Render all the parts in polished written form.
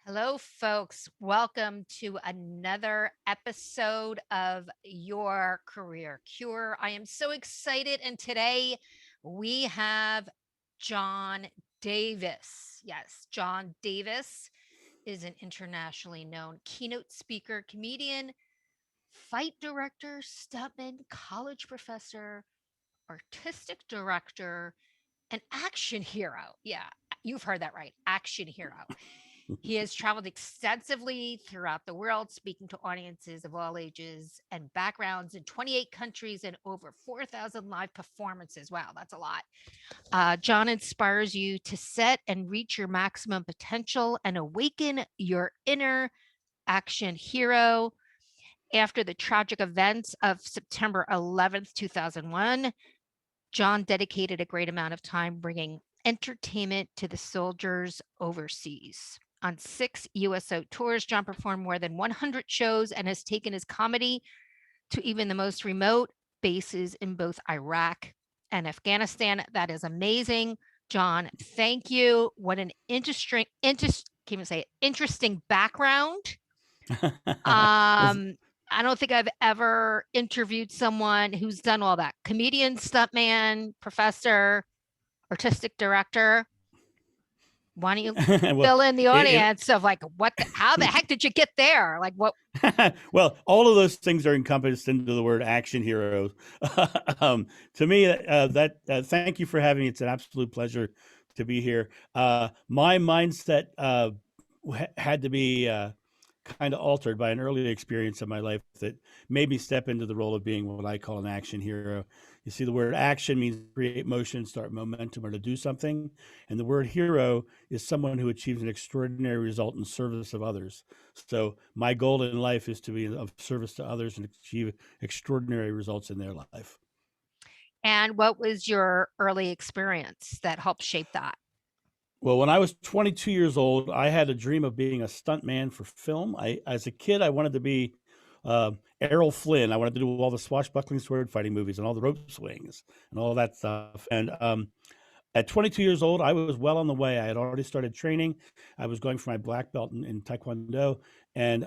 Hello, folks. Welcome to another episode of Your Career Cure. I am so excited. And today we have John Davis. Yes, John Davis is an internationally known keynote speaker, comedian, fight director, stuntman, college professor, artistic director, an action hero. Yeah, you've heard that right. Action hero. He has traveled extensively throughout the world, speaking to audiences of all ages and backgrounds in 28 countries and over 4,000 live performances. Wow, that's a lot. John inspires you to set and reach your maximum potential and awaken your inner action hero. After the tragic events of September 11th, 2001, John dedicated a great amount of time bringing entertainment to the soldiers overseas. On 6 USO tours, John performed more than 100 shows and has taken his comedy to even the most remote bases in both Iraq and Afghanistan. That is amazing. John, thank you. What an interesting background. I don't think I've ever interviewed someone who's done all that. Comedian, stuntman, professor, artistic director. Why don't you fill in the audience of like, how the heck did you get there? Like what? Well, all of those things are encompassed into the word action hero. To me, thank you for having me. It's an absolute pleasure to be here. My mindset had to be kind of altered by an early experience of my life that made me step into the role of being what I call an action hero. You see, the word action means create motion, start momentum, or to do something. And the word hero is someone who achieves an extraordinary result in service of others. So my goal in life is to be of service to others and achieve extraordinary results in their life. And what was your early experience that helped shape that? Well, when I was 22 years old, I had a dream of being a stuntman for film. As a kid, I wanted to be Errol Flynn. I wanted to do all the swashbuckling sword fighting movies and all the rope swings and all that stuff. And at 22 years old, I was well on the way. I had already started training. I was going for my black belt in Taekwondo, and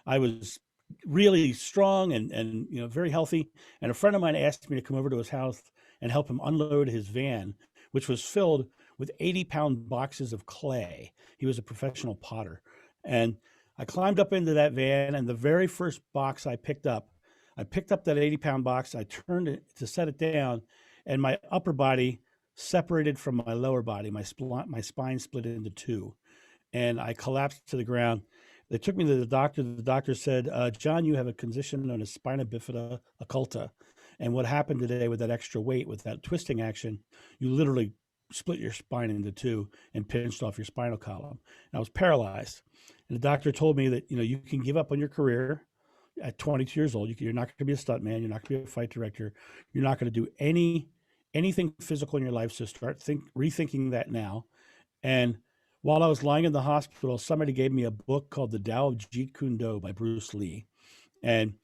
I was really strong and very healthy. And a friend of mine asked me to come over to his house and help him unload his van, which was filled with 80-pound boxes of clay. He was a professional potter. And I climbed up into that van, and the very first box I picked up that 80-pound box. I turned it to set it down, and my upper body separated from my lower body. My spine split into two, and I collapsed to the ground. They took me to the doctor. The doctor said, John, you have a condition known as spina bifida occulta. And what happened today with that extra weight, with that twisting action, you literally split your spine into two and pinched off your spinal column. And I was paralyzed. And the doctor told me that, you can give up on your career at 22 years old. You're not going to be a stuntman. You're not going to be a fight director. You're not going to do anything physical in your life. So start rethinking that now. And while I was lying in the hospital, somebody gave me a book called The Tao of Jeet Kune Do by Bruce Lee. And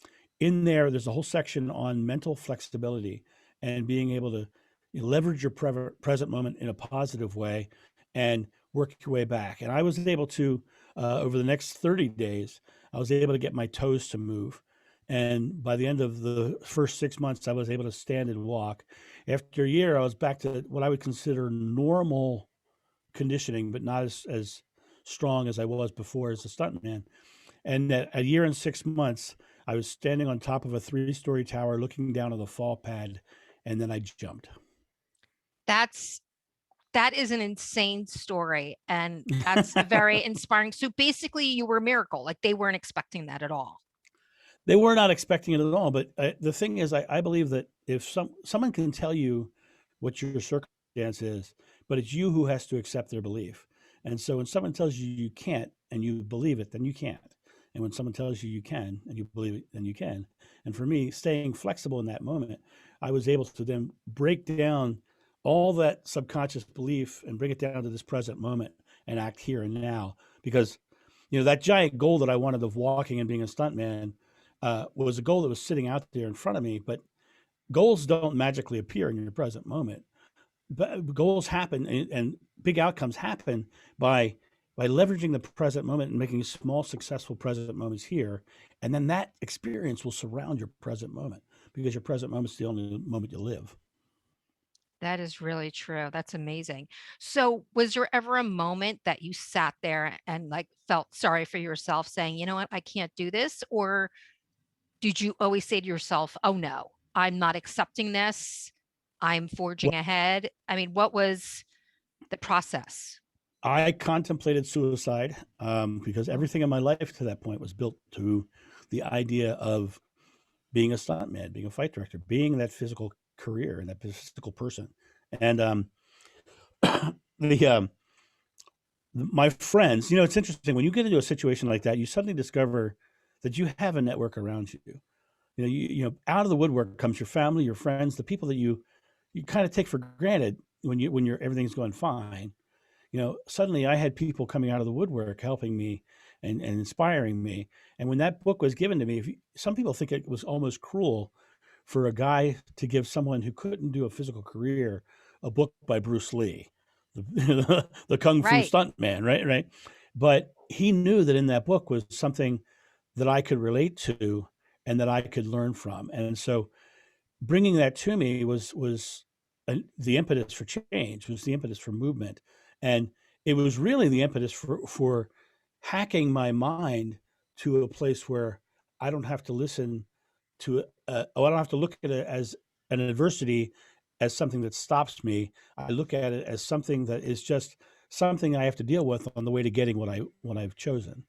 in there's a whole section on mental flexibility and being able to leverage your present moment in a positive way and work your way back. And I was able to, over the next 30 days, I was able to get my toes to move. And by the end of the first 6 months, I was able to stand and walk. After a year, I was back to what I would consider normal conditioning, but not as strong as I was before as a stuntman. And at a year and 6 months, I was standing on top of a 3-story tower looking down on the fall pad, and then I jumped. That is an insane story, and that's very inspiring. So basically, you were a miracle. Like they weren't expecting that at all. They were not expecting it at all. But the thing is, I believe that if someone can tell you what your circumstance is, but it's you who has to accept their belief. And so when someone tells you you can't and you believe it, then you can't. And when someone tells you you can and you believe it, then you can. And for me, staying flexible in that moment, I was able to then break down all that subconscious belief and bring it down to this present moment and act here and now. Because, that giant goal that I wanted of walking and being a stuntman was a goal that was sitting out there in front of me. But goals don't magically appear in your present moment. But goals happen and big outcomes happen by by leveraging the present moment and making small, successful present moments here. And then that experience will surround your present moment because your present moment is the only moment you live. That is really true. That's amazing. So, was there ever a moment that you sat there and like felt sorry for yourself saying, you know what, I can't do this? Or did you always say to yourself, oh no, I'm not accepting this? I'm forging Well, ahead. I mean, what was the process? I contemplated suicide because Oh, everything in my life to that point was built to the idea of being a stuntman, being a fight director, being that physical career and that physical person. And the my friends, it's interesting when you get into a situation like that, you suddenly discover that you have a network around you. Out of the woodwork comes your family, your friends, the people that you kind of take for granted when you're everything's going fine. Suddenly I had people coming out of the woodwork helping me and inspiring me. And when that book was given to me, some people think it was almost cruel for a guy to give someone who couldn't do a physical career a book by Bruce Lee, the kung fu right. stuntman, right? Right. But he knew that in that book was something that I could relate to and that I could learn from. And so bringing that to me was the impetus for change, was the impetus for movement, and it was really the impetus for hacking my mind to a place where I don't have to listen to I don't have to look at it as an adversity as something that stops me. I look at it as something that is just something I have to deal with on the way to getting what I've chosen.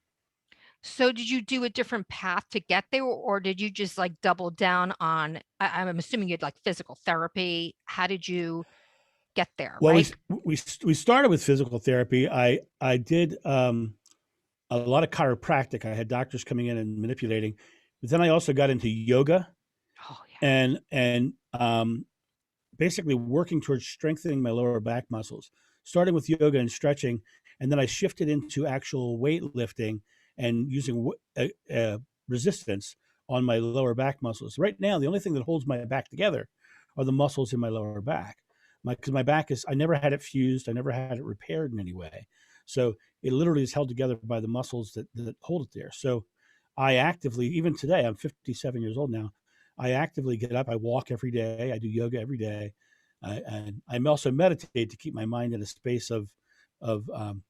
So did you do a different path to get there, or did you just like double down on, I'm assuming you had like physical therapy. How did you get there, Well, right? we started with physical therapy. I did a lot of chiropractic. I had doctors coming in and manipulating, but then I also got into yoga Oh yeah. and basically working towards strengthening my lower back muscles, starting with yoga and stretching. And then I shifted into actual weightlifting and using resistance on my lower back muscles. Right now, the only thing that holds my back together are the muscles in my lower back. Because my back I never had it fused, I never had it repaired in any way. So it literally is held together by the muscles that hold it there. So I actively, even today, I'm 57 years old now, I actively get up. I walk every day. I do yoga every day. And I also meditate to keep my mind in a space of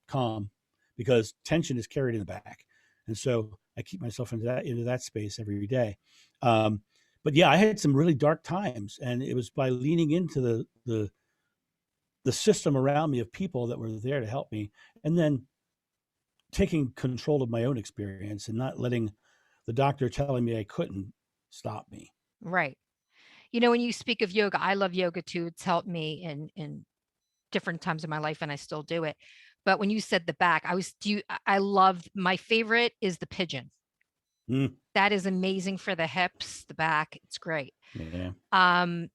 calm, because tension is carried in the back, and so I keep myself into that space every day. Um, but yeah, I had some really dark times, and it was by leaning into the system around me of people that were there to help me, and then taking control of my own experience and not letting the doctor telling me I couldn't stop me. Right. When you speak of yoga, I love yoga too. It's helped me in different times in my life and I still do it. But when you said the back, I loved, my favorite is the pigeon. Mm, That is amazing for the hips, the back. It's great. yeah. Um,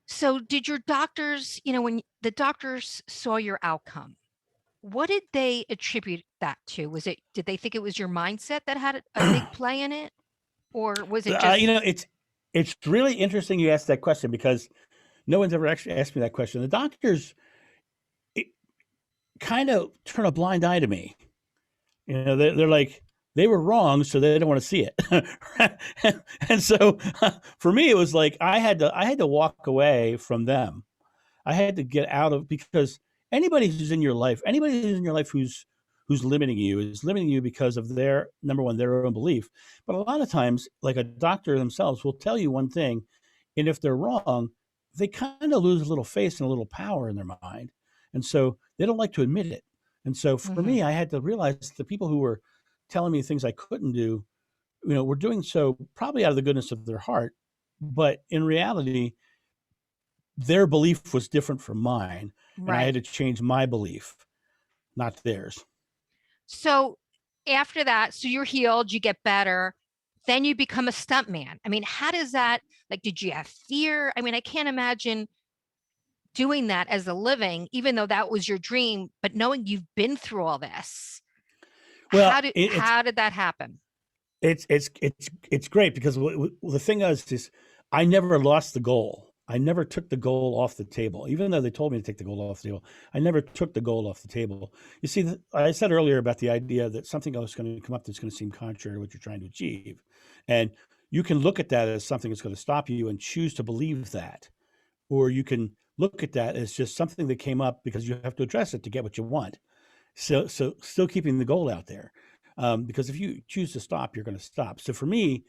so did your doctors, when the doctors saw your outcome, what did they attribute that to? Did they think it was your mindset that had a big play in it? Or was it Uh, you just, know, it's it's really interesting you asked that question because no one's ever actually asked me that question. The doctors kind of turn a blind eye to me. They're like they were wrong, so they don't want to see it. And so for me, it was like I had to walk away from them. I had to get out of because anybody who's in your life who's limiting you is limiting you because of their number one, their own belief. But a lot of times, like a doctor themselves will tell you one thing, and if they're wrong, they kind of lose a little face and a little power in their mind. And so they don't like to admit it. And so for mhm, me, I had to realize the people who were telling me things I couldn't do, were doing so probably out of the goodness of their heart. But in reality, their belief was different from mine, and I had right. to change my belief, not theirs. So after that, so you're healed, you get better, then you become a stuntman. I mean, how does that, like, did you have fear? I mean, I can't imagine doing that as a living, even though that was your dream, but knowing you've been through all this, Well, how did that happen? it's great because the thing is I never lost the goal. I never took the goal off the table. Even though they told me to take the goal off the table, I never took the goal off the table. You see, I said earlier about the idea that something else is going to come up that's going to seem contrary to what you're trying to achieve. And you can look at that as something that's going to stop you and choose to believe that. Or you can look at that as just something that came up because you have to address it to get what you want. So still keeping the goal out there. Because if you choose to stop, you're going to stop. So for me,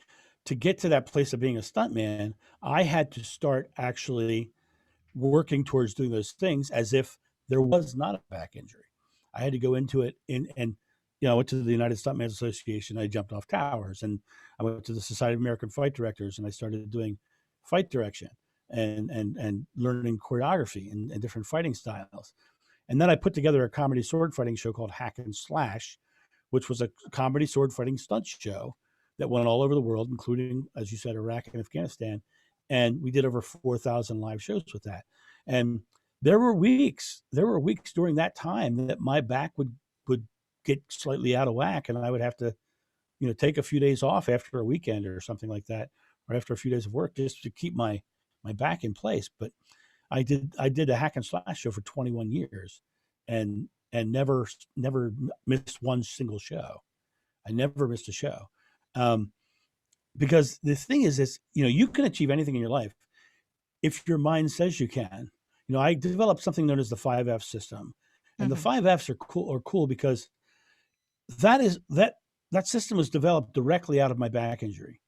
to get to that place of being a stuntman, I had to start actually working towards doing those things as if there was not a back injury. I had to go into it and I went to the United Stuntman Association. I jumped off towers, and I went to the Society of American Fight Directors, and I started doing fight direction and learning choreography and different fighting styles. And then I put together a comedy sword fighting show called Hack and Slash, which was a comedy sword fighting stunt show that went all over the world, including, as you said, Iraq and Afghanistan. And we did over 4,000 live shows with that. And there were weeks during that time that my back would get slightly out of whack, and I would have to, take a few days off after a weekend or something like that, or after a few days of work, just to keep my back in place. But I did a Hack and Slash show for 21 years, and never missed one single show. I never missed a show. Because the thing is, you can achieve anything in your life if your mind says you can. I developed something known as the 5F system, and the 5Fs are cool because that system was developed directly out of my back injury.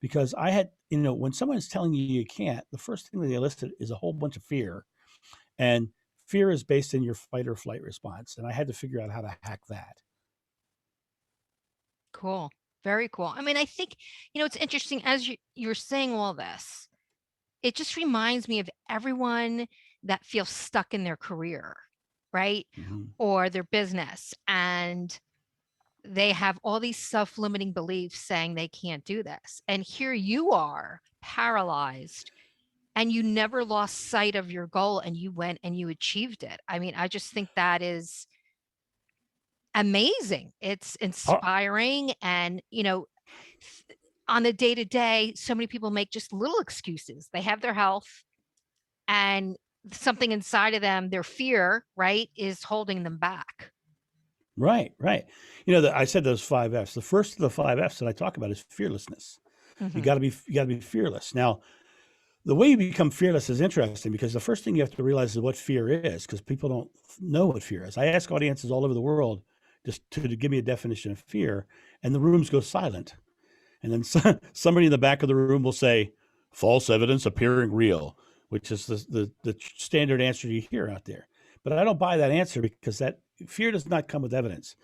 Because I had, when someone's telling you can't, the first thing that they elicit is a whole bunch of fear, and fear is based in your fight or flight response, and I had to figure out how to hack that. Cool. Very cool. I mean, I think, it's interesting as you're saying all this, it just reminds me of everyone that feels stuck in their career, right? Mm-hmm. Or their business, and they have all these self-limiting beliefs saying they can't do this. And here you are, paralyzed, and you never lost sight of your goal, and you went and you achieved it. I mean, I just think that is amazing. It's inspiring. And, on the day to day, so many people make just little excuses. They have their health, and something inside of them, their fear, right, is holding them back. Right. I said those 5Fs. The first of the 5Fs that I talk about is fearlessness. Mm-hmm. You got to be fearless. Now, the way you become fearless is interesting, because the first thing you have to realize is what fear is, because people don't know what fear is. I ask audiences all over the world just to give me a definition of fear, and the rooms go silent. And then somebody in the back of the room will say, false evidence appearing real, which is the standard answer you hear out there. But I don't buy that answer, because that fear does not come with evidence,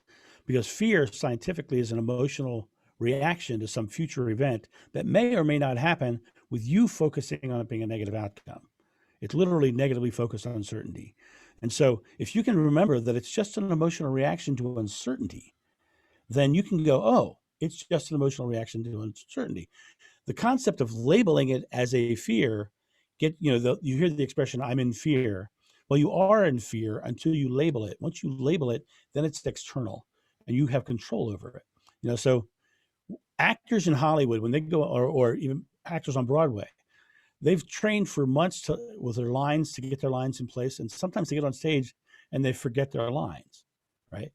because fear scientifically is an emotional reaction to some future event that may or may not happen, with you focusing on it being a negative outcome. It's literally negatively focused on uncertainty. And so if you can remember that it's just an emotional reaction to uncertainty, then you can go, oh, it's just an emotional reaction to uncertainty. The concept of labeling it as a fear, you hear the expression, I'm in fear. Well, you are in fear until you label it. Once you label it, then it's external, and you have control over it. So actors in Hollywood, when they go, or even actors on Broadway, they've trained for months with their lines to get their lines in place. And sometimes they get on stage and they forget their lines, right?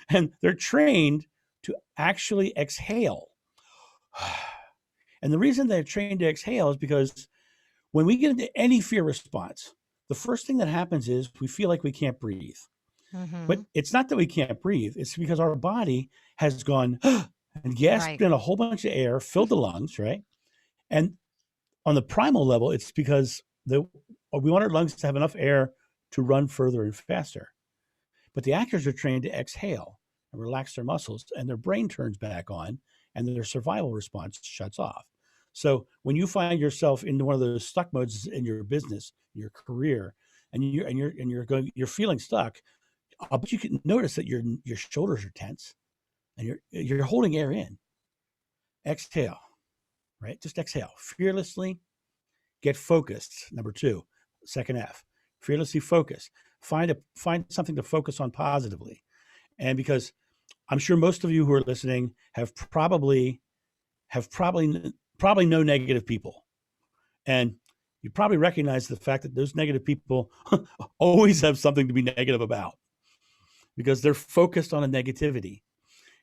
And they're trained to actually exhale. And the reason they're trained to exhale is because when we get into any fear response, the first thing that happens is we feel like we can't breathe. Mm-hmm. But it's not that we can't breathe. It's because our body has gone and gasped in a whole bunch of air, filled the lungs, right? And on the primal level, it's because we want our lungs to have enough air to run further and faster. But the actors are trained to exhale and relax their muscles, and their brain turns back on, and their survival response shuts off. So when you find yourself in one of those stuck modes in your business, your career, and you're feeling stuck, I'll bet you can notice that your shoulders are tense, and you're holding air in. Exhale, right? Just exhale fearlessly. Get focused. Number 2, second F, fearlessly focus. Find something to focus on positively. And because I'm sure most of you who are listening have probably no negative people. And you probably recognize the fact that those negative people always have something to be negative about because they're focused on a negativity.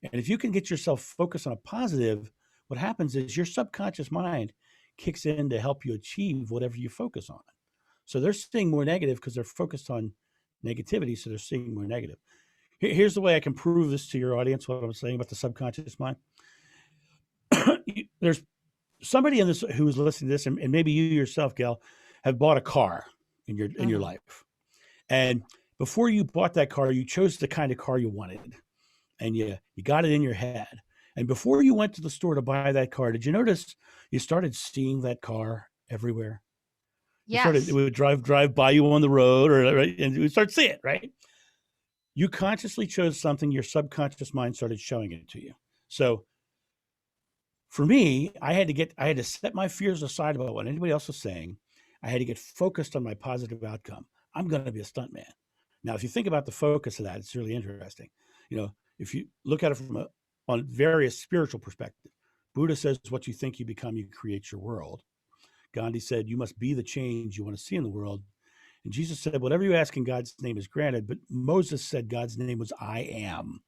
And if you can get yourself focused on a positive, what happens is your subconscious mind kicks in to help you achieve whatever you focus on. So they're seeing more negative because they're focused on negativity. So they're seeing more negative. Here's the way I can prove this to your audience, what I'm saying about the subconscious mind. There's somebody in this who's listening to this, and maybe you yourself, Gail, have bought a car in your life. And before you bought that car, you chose the kind of car you wanted. And you got it in your head. And before you went to the store to buy that car, did you notice you started seeing that car everywhere? Yes. It would drive by you on the road, and you would start to see it, right? You consciously chose something, your subconscious mind started showing it to you. So for me, I had to set my fears aside about what anybody else was saying. I had to get focused on my positive outcome. I'm going to be a stuntman. Now, if you think about the focus of that, it's really interesting. If you look at it from on various spiritual perspectives, Buddha says, what you think you become, you create your world. Gandhi said, you must be the change you want to see in the world. And Jesus said, whatever you ask in God's name is granted. But Moses said God's name was I am.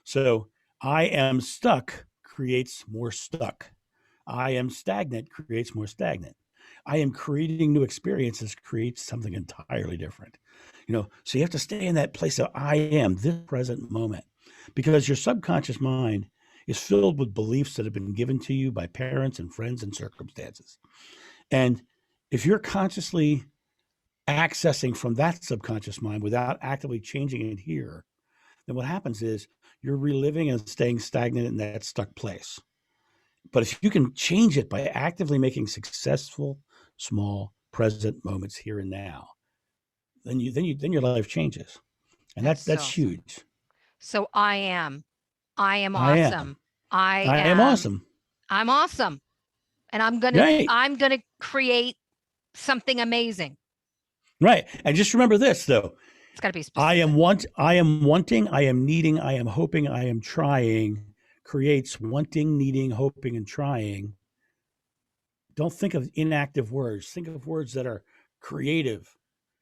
So I am stuck creates more stuck. I am stagnant creates more stagnant. I am creating new experiences creates something entirely different. So you have to stay in that place of I am, this present moment, because your subconscious mind is filled with beliefs that have been given to you by parents and friends and circumstances. And if you're consciously accessing from that subconscious mind without actively changing it here, then what happens is you're reliving and staying stagnant in that stuck place. But if you can change it by actively making successful, small, present moments here and now, then your life changes. And that's awesome. huge. So I am awesome. I am awesome. I'm awesome. And I'm going to create something amazing. Right. And just remember this, though. It's got to be specific. I am wanting, I am needing, I am hoping, I am trying creates wanting, needing, hoping, and trying. Don't think of inactive words. Think of words that are creative.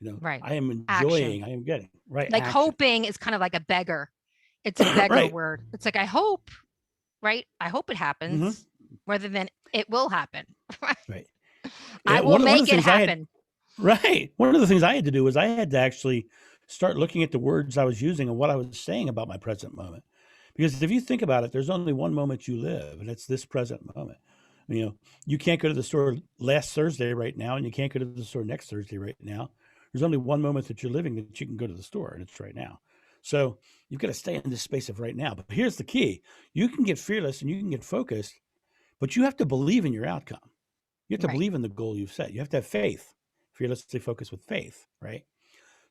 Right. I am enjoying, action. I am getting, right. Like action. Hoping is kind of like a beggar. It's a beggar right. word. It's like, I hope, right? I hope it happens rather than it will happen. Right. I will make it happen. Right. One of the things I had to do was I had to actually start looking at the words I was using and what I was saying about my present moment. Because if you think about it, there's only one moment you live, and it's this present moment. You can't go to the store last Thursday right now, and you can't go to the store next Thursday right now. There's only one moment that you're living that you can go to the store, and it's right now. So you've got to stay in this space of right now. But here's the key. You can get fearless and you can get focused, but you have to believe in your outcome. You have to believe in the goal you've set. You have to have faith. Fearlessly focused with faith, right?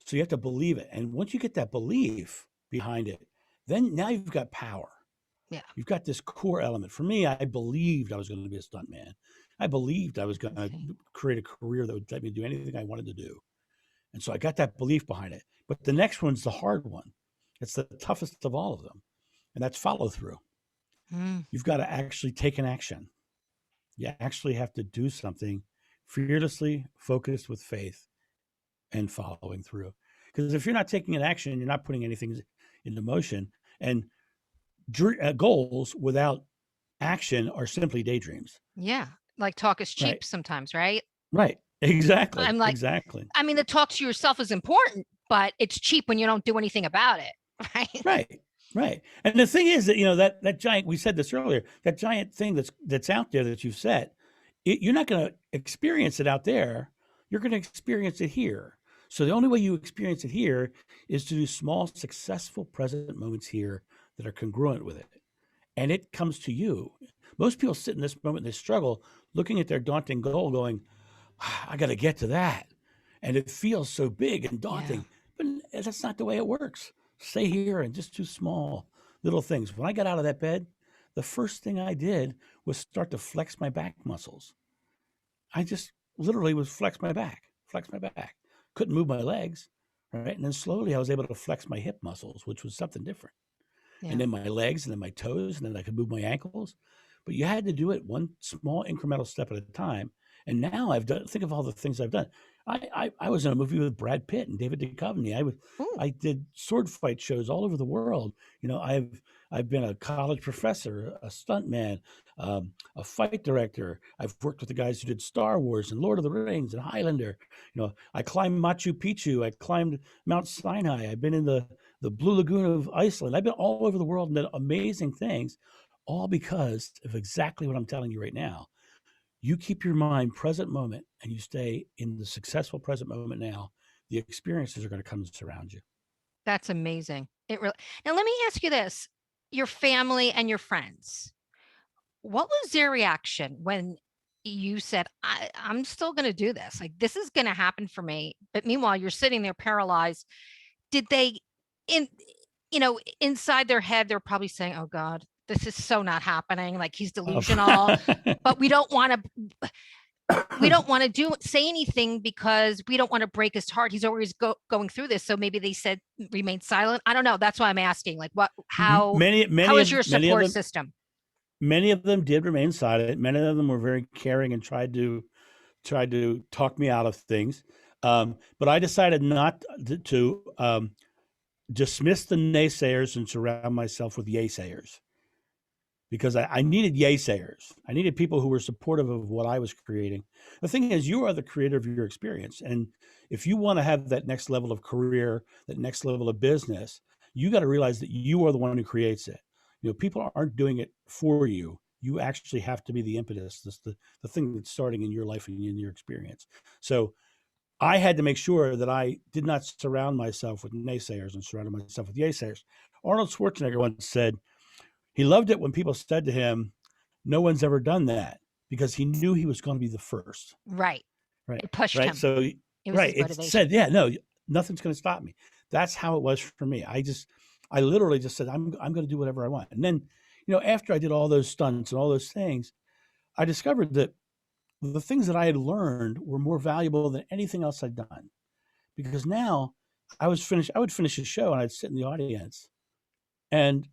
So you have to believe it. And once you get that belief behind it, then now you've got power. Yeah. You've got this core element. For me, I believed I was going to be a stuntman. I believed I was going to create a career that would let me do anything I wanted to do. And so I got that belief behind it. But the next one's the hard one. It's the toughest of all of them. And that's follow through. You've got to actually take an action. You actually have to do something fearlessly, focused with faith, and following through. Because if you're not taking an action, you're not putting anything into motion. And goals without action are simply daydreams. Yeah. Like talk is cheap sometimes, right? Right. Exactly. I'm like, exactly. I mean, the talk to yourself is important, but it's cheap when you don't do anything about it. Right. Right. Right. And the thing is that, that giant, we said this earlier, that giant thing that's out there that you've set, you're not going to experience it out there. You're going to experience it here. So the only way you experience it here is to do small, successful present moments here that are congruent with it. And it comes to you. Most people sit in this moment, they struggle looking at their daunting goal going, I got to get to that. And it feels so big and daunting, but that's not the way it works. Stay here and just do small little things. When I got out of that bed, the first thing I did was start to flex my back muscles. I just literally was flex my back. Couldn't move my legs, right? And then slowly I was able to flex my hip muscles, which was something different. Yeah. And then my legs, and then my toes, and then I could move my ankles. But you had to do it one small incremental step at a time. And now think of all the things I've done. I was in a movie with Brad Pitt and David Duchovny. Ooh, I did sword fight shows all over the world. I've been a college professor, a stuntman, a fight director. I've worked with the guys who did Star Wars and Lord of the Rings and Highlander. I climbed Machu Picchu. I climbed Mount Sinai. I've been in the Blue Lagoon of Iceland. I've been all over the world and done amazing things, all because of exactly what I'm telling you right now. You keep your mind present moment and you stay in the successful present moment now, the experiences are going to come and surround you. that's amazing. It really. Now let me ask you this. Your family and your friends, what was their reaction when you said, I'm still going to do this? Like, this is going to happen for me. But meanwhile, you're sitting there paralyzed. Did they, in, inside their head, they're probably saying, oh God, this is so not happening. Like, he's delusional, but we don't want to say anything because we don't want to break his heart. He's always going through this. So maybe they said remain silent. I don't know. That's why I'm asking. Like, how is your support system? Many of them did remain silent. Many of them were very caring and tried to talk me out of things. But I decided not to dismiss the naysayers and surround myself with yaysayers, because I needed yaysayers. I needed people who were supportive of what I was creating. The thing is, you are the creator of your experience. And if you want to have that next level of career, that next level of business, you got to realize that you are the one who creates it. People aren't doing it for you. You actually have to be the impetus, the thing that's starting in your life and in your experience. So I had to make sure that I did not surround myself with naysayers and surrounded myself with yaysayers. Arnold Schwarzenegger once said, he loved it when people said to him, no one's ever done that, because he knew he was going to be the first. Right. Right. It pushed Right. him. So, It was his right. It motivation. said, yeah, no, nothing's going to stop me. That's how it was for me. I literally just said, I'm going to do whatever I want. And then, after I did all those stunts and all those things, I discovered that the things that I had learned were more valuable than anything else I'd done, because now I would finish a show and I'd sit in the audience and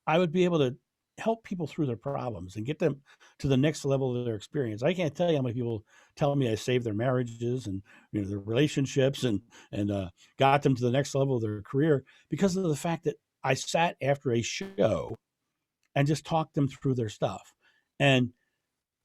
I would be able to help people through their problems and get them to the next level of their experience. I can't tell you how many people tell me I saved their marriages and their relationships and got them to the next level of their career because of the fact that I sat after a show and just talked them through their stuff. And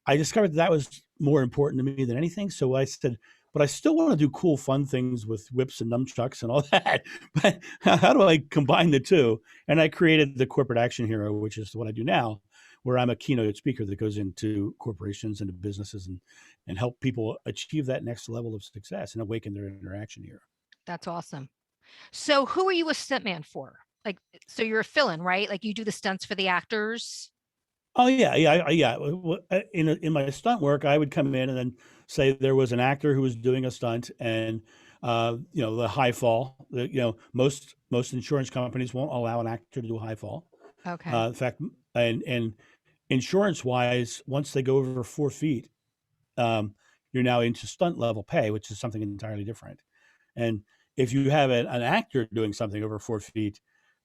I discovered that was more important to me than anything. So I said, but I still want to do cool, fun things with whips and nunchucks and all that. But how do I combine the two? And I created the Corporate Action Hero, which is what I do now, where I'm a keynote speaker that goes into corporations and businesses and help people achieve that next level of success and awaken their interaction hero. That's awesome. So who are you a stuntman for? Like, so you're a fill-in, right? Like, you do the stunts for the actors. Oh yeah. In my stunt work, I would come in and then say there was an actor who was doing a stunt, and the high fall. Most insurance companies won't allow an actor to do a high fall. Okay. In fact, and insurance wise, once they go over 4 feet, you're now into stunt level pay, which is something entirely different. And if you have an actor doing something over 4 feet,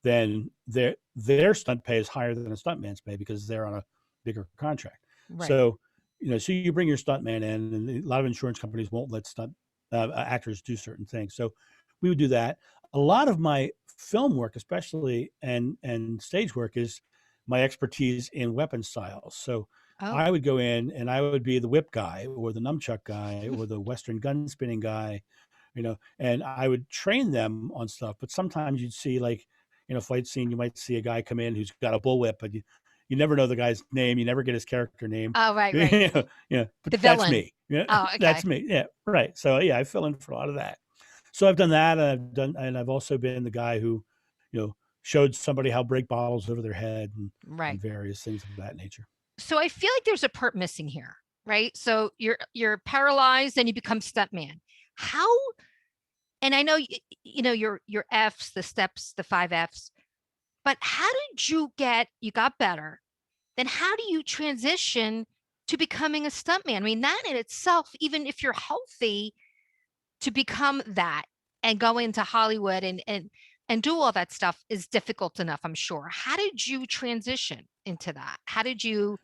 then their stunt pay is higher than a stuntman's pay because they're on a bigger contract. Right. So, so you bring your stuntman in, and a lot of insurance companies won't let stunt actors do certain things. So we would do that. A lot of my film work, especially and stage work, is my expertise in weapon styles. So I would go in and I would be the whip guy or the nunchuck guy or the Western gun spinning guy, and I would train them on stuff. But sometimes you'd see, like in a fight scene, you might see a guy come in who's got a bullwhip, but you never know the guy's name. You never get his character name. Oh, right. But The that's villain. me. Oh, okay. That's me. Yeah. Right. So yeah, I fill in for a lot of that. So I've done that. And I've also been the guy who, showed somebody how break bottles over their head and various things of that nature. So I feel like there's a part missing here, right? So you're paralyzed and you become stuntman. How? And I know your F's, the steps, the 5 F's, but how did you got better? Then how do you transition to becoming a stuntman? I mean, that in itself, even if you're healthy, to become that and go into Hollywood and do all that stuff is difficult enough, I'm sure. How did you transition into that? How did you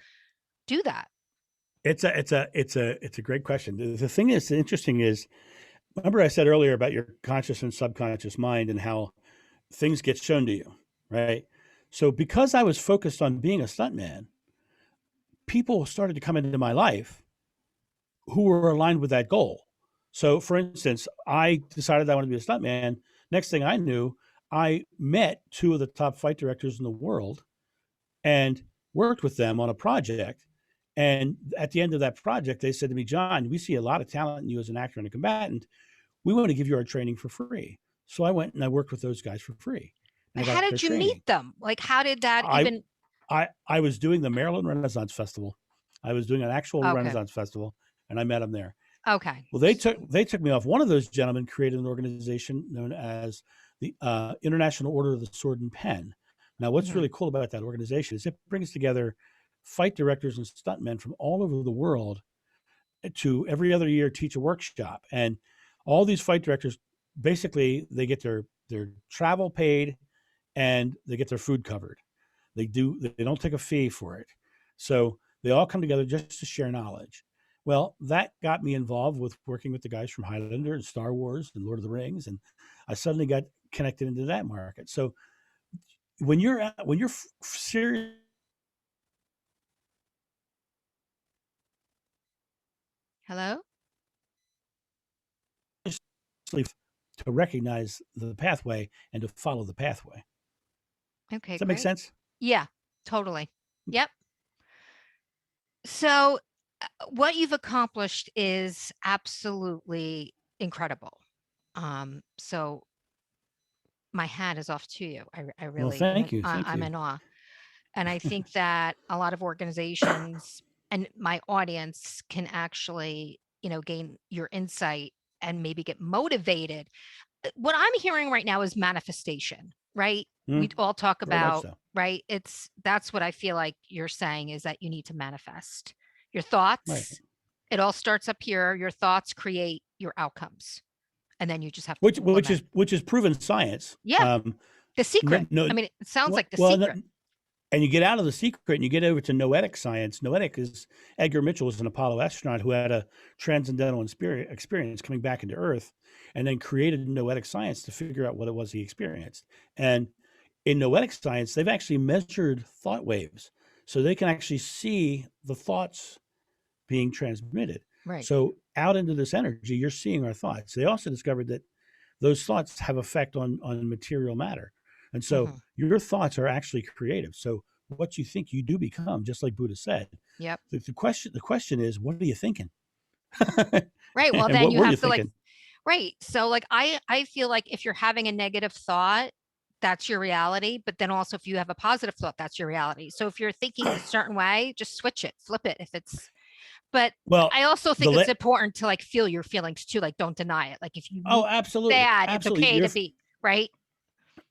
do that? It's a great question. The thing that's interesting is, remember I said earlier about your conscious and subconscious mind and how things get shown to you, right? So because I was focused on being a stuntman, people started to come into my life who were aligned with that goal. So, for instance, I decided I wanted to be a stuntman. Next thing I knew, I met two of the top fight directors in the world and worked with them on a project. And at the end of that project, they said to me, John, we see a lot of talent in you as an actor and a combatant. We want to give you our training for free. So I went and I worked with those guys for free. And But I how got their did you meet training. them? Like, how did that I even? I was doing the Maryland Renaissance Festival. I was doing an actual Okay. Renaissance festival, and I met them there. Okay. Well, they took me off. One of those gentlemen created an organization known as the International Order of the Sword and Pen. Now, what's Mhm. really cool about that organization is it brings together fight directors and stuntmen from all over the world to every other year teach a workshop. And all these fight directors, basically, they get their travel paid and they get their food covered. They don't take a fee for it. So they all come together just to share knowledge. Well, that got me involved with working with the guys from Highlander and Star Wars and Lord of the Rings, and I suddenly got connected into that market. So when you're seriously Hello. to recognize the pathway and to follow the pathway. Okay. Does that make Great. sense? Yeah. Totally. Yep. So, what you've accomplished is absolutely incredible. So my hat is off to you. I Well, really, thank you, thank I'm you. in awe. And I think that a lot of organizations and my audience can actually, gain your insight and maybe get motivated. What I'm hearing right now is manifestation, right? We all talk Very much about, so. right? That's what I feel like you're saying is that you need to manifest your Right. thoughts. It all starts up here. Your thoughts create your outcomes, and then you just have to Which which implement. is which is proven science. Yeah, the No, secret. no, I mean, it sounds well, like the well, no, secret. and you get out of the secret and you get over to noetic science. Noetic is Edgar Mitchell was an Apollo astronaut who had a transcendental experience coming back into Earth, and then created noetic science to figure out what it was he experienced. And in noetic science, they've actually measured thought waves, so they can actually see the thoughts being transmitted. Right. So out into this energy, you're seeing our thoughts. They also discovered that those thoughts have effect on material matter. And so Hmm. your thoughts are actually creative. So what you think you do become, just like Buddha said. Yep. The question is, what are you thinking? Right. Well, And then what you were you have to like, thinking? right. So like I feel like if you're having a negative thought, that's your reality. But then also if you have a positive thought, that's your reality. So if you're thinking a certain way, just switch it, flip it if it's, but Well, I also the think it's important to like feel your feelings too. Like don't deny it. Like if you oh, meet absolutely, bad, it's absolutely. okay to be right.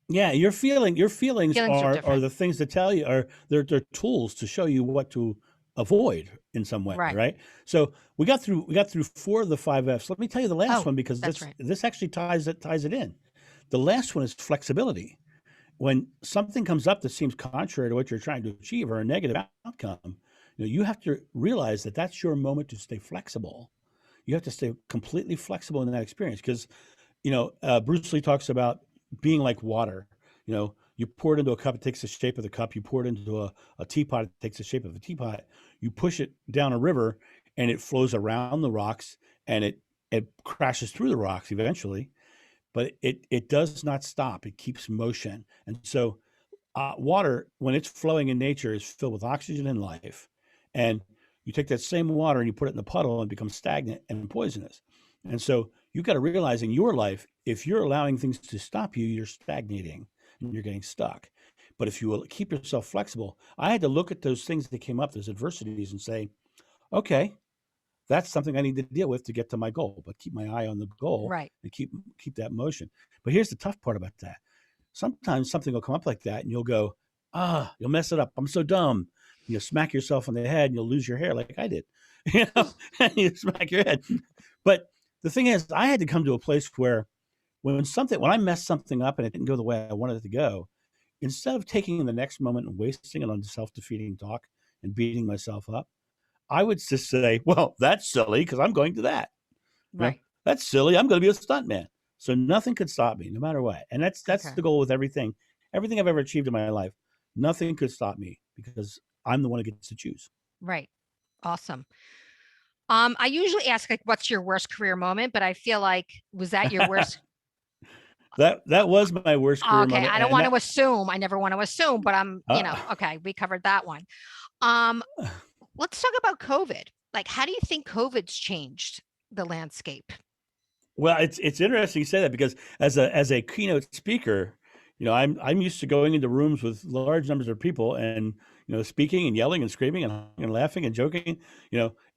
Yeah, your feelings Feelings are are different. the things that tell you, are they're tools to show you what to avoid in some way, Right. right? So we got through four of the five F's. Let me tell you the last Oh, one, because that's this right. this actually ties it in. The last one is flexibility. When something comes up that seems contrary to what you're trying to achieve, or a negative outcome, you have to realize that that's your moment to stay flexible. You have to stay completely flexible in that experience, because Bruce Lee talks about being like water. You pour it into a cup, it takes the shape of the cup. You pour it into a teapot, it takes the shape of a teapot. You push it down a river, and it flows around the rocks, and it crashes through the rocks eventually. But it does not stop. It keeps motion. And so water, when it's flowing in nature, is filled with oxygen and life. And you take that same water and you put it in a puddle, and it becomes stagnant and poisonous. And so you've got to realize in your life, if you're allowing things to stop you, you're stagnating and you're getting stuck. But if you will keep yourself flexible, I had to look at those things that came up, those adversities, and say, okay, that's something I need to deal with to get to my goal, but keep my eye on the goal Right. and keep that motion. But here's the tough part about that. Sometimes something will come up like that and you'll go, you'll mess it up. I'm so dumb. You'll smack yourself on the head and you'll lose your hair like I did. And you smack your head. But the thing is, I had to come to a place where when I messed something up and it didn't go the way I wanted it to go, instead of taking the next moment and wasting it on self-defeating talk and beating myself up, I would just say, well, that's silly because I'm going to that. You know, Right. that's silly. I'm going to be a stuntman. So nothing could stop me, no matter what. And that's Okay. the goal with everything. Everything I've ever achieved in my life, nothing could stop me because I'm the one who gets to choose. Right. Awesome. I usually ask like, what's your worst career moment? But I feel like, was that your worst? That was my worst career Okay. moment, I don't and want to that assume. I never want to assume, but uh, okay. We covered that one. Um, let's talk about COVID. Like, how do you think COVID's changed the landscape? well, it's interesting you say that because as a keynote speaker, I'm used to going into rooms with large numbers of people and speaking and yelling and screaming and laughing and joking,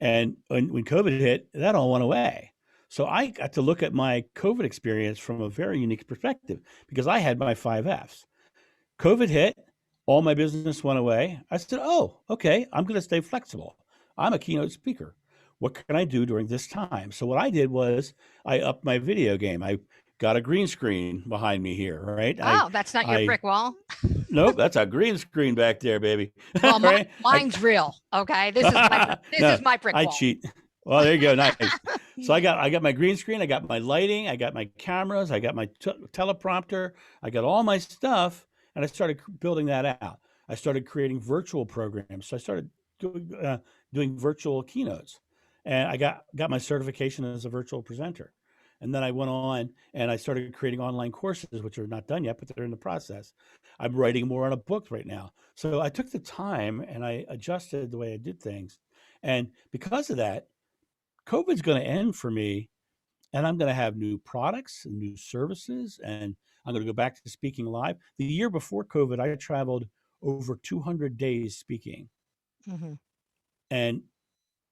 and when COVID hit, that all went away. So I got to look at my COVID experience from a very unique perspective because I had my 5 Fs. COVID hit, all my business went away. I said, "Oh, okay, I'm going to stay flexible. I'm a keynote speaker. What can I do during this time?" So what I did was I upped my video game. I got a green screen behind me here, right? I Oh, that's not your I brick wall. Nope, that's a green screen back there, baby. Well, Right? mine's real. Okay, this is my this No, is my brick I wall. cheat. Well, there you go. Nice. So I got my green screen, I got my lighting, I got my cameras, I got my teleprompter, I got all my stuff, and I started building that out. I started creating virtual programs. So I started doing virtual keynotes, and I got my certification as a virtual presenter. And then I went on and I started creating online courses, which are not done yet, but they're in the process. I'm writing more on a book right now. So I took the time and I adjusted the way I did things. And because of that, COVID's going to end for me, and I'm going to have new products and new services, and I'm going to go back to speaking live. The year before COVID, I traveled over 200 days speaking, Mhm. and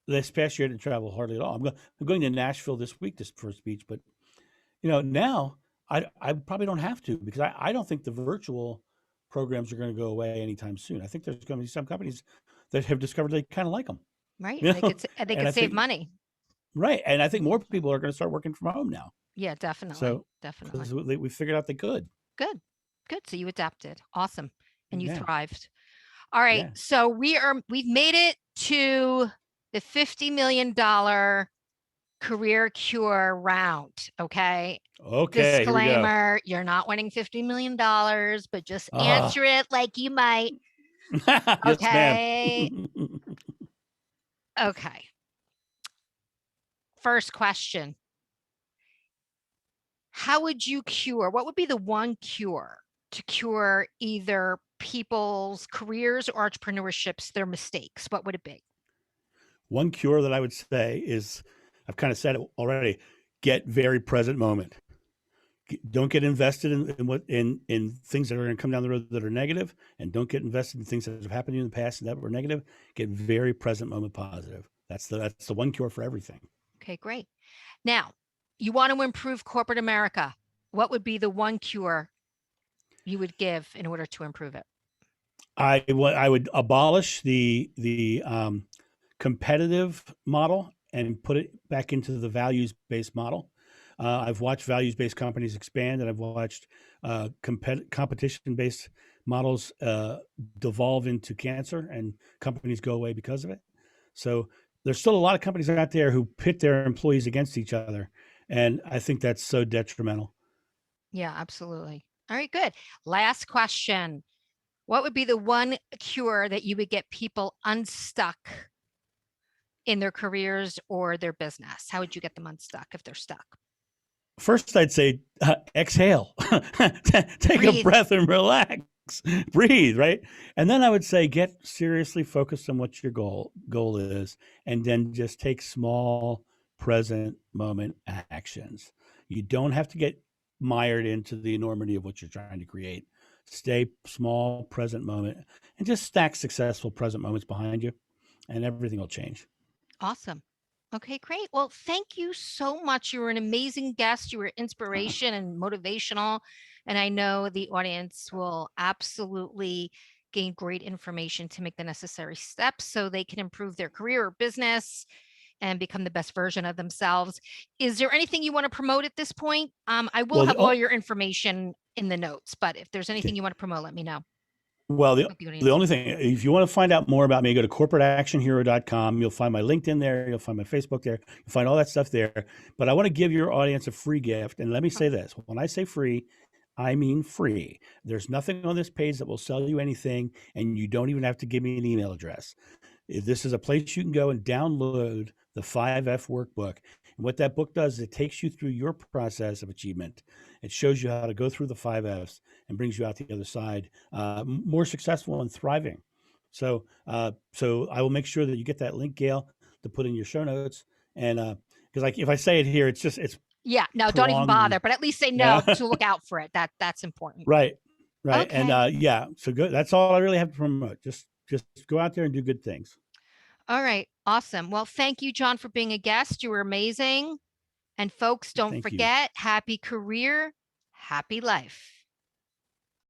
this past year I didn't travel hardly at all. I'm going to Nashville this week just for a speech, but now I probably don't have to because I don't think the virtual programs are going to go away anytime soon. I think there's going to be some companies that have discovered they kind of like them, Right, you and they know, could they and could I save think money. right, and I think more people are going to start working from home now. Yeah, definitely, So definitely. because we figured out they could. Good, good. So you adapted. Awesome, and you Yeah, thrived. All right, yeah. so we've made it to the $50 million career cure round. Okay. Okay, here we go. Disclaimer: you're not winning $50 million, but just Ah, answer it like you might. yes, ma'am. Okay. Okay. First question: how would you cure? What would be the one cure to cure either people's careers or entrepreneurships, their mistakes? What would it be? One cure that I would say is, I've kind of said it already. Get very present moment. Don't get invested in things that are going to come down the road that are negative, and don't get invested in things that have happened to you in the past that were negative. Get very present moment positive. That's the one cure for everything. Okay, great. Now, you want to improve corporate America. What would be the one cure you would give in order to improve it? I would abolish the competitive model and put it back into the values based model. I've watched values based companies expand, and I've watched competition based models devolve into cancer, and companies go away because of it. So there's still a lot of companies out there who pit their employees against each other, and I think that's so detrimental. Yeah, absolutely. All right, good. Last question. What would be the one cure that you would get people unstuck in their careers or their business? How would you get them unstuck if they're stuck? First, I'd say exhale, take a Breathe. breath and relax, breathe, right? And then I would say get seriously focused on what your goal is, and then just take small, present moment actions. You don't have to get mired into the enormity of what you're trying to create. Stay small, present moment, and just stack successful present moments behind you, and everything will change. Awesome. Okay, great. Well, thank you so much. You were an amazing guest. You were inspiration and motivational. And I know the audience will absolutely gain great information to make the necessary steps so they can improve their career or business and become the best version of themselves. Is there anything you want to promote at this point? I will Well, have all your information in the notes, but if there's anything okay. you want to promote, let me know. Well, with the the audience? only thing, if you want to find out more about me, go to corporateactionhero.com. You'll find my LinkedIn there. You'll find my Facebook there. You'll find all that stuff there. But I want to give your audience a free gift. And let me say this, when I say free, I mean free. There's nothing on this page that will sell you anything, and you don't even have to give me an email address. This is a place you can go and download the 5F workbook. And what that book does is it takes you through your process of achievement. It shows you how to go through the 5Fs and brings you out the other side more successful and thriving. So I will make sure that you get that link, Gail, to put in your show notes. And because like if I say it here, it's Yeah, no, don't even prolonging. bother, but at least they Yeah. know to look out for it. That's important. Right. And Okay. yeah, so good. That's all I really have to promote. Just go out there and do good things. All right. Awesome. Well, thank you, John, for being a guest. You were amazing. And folks, don't Thank you. forget, happy career, happy life.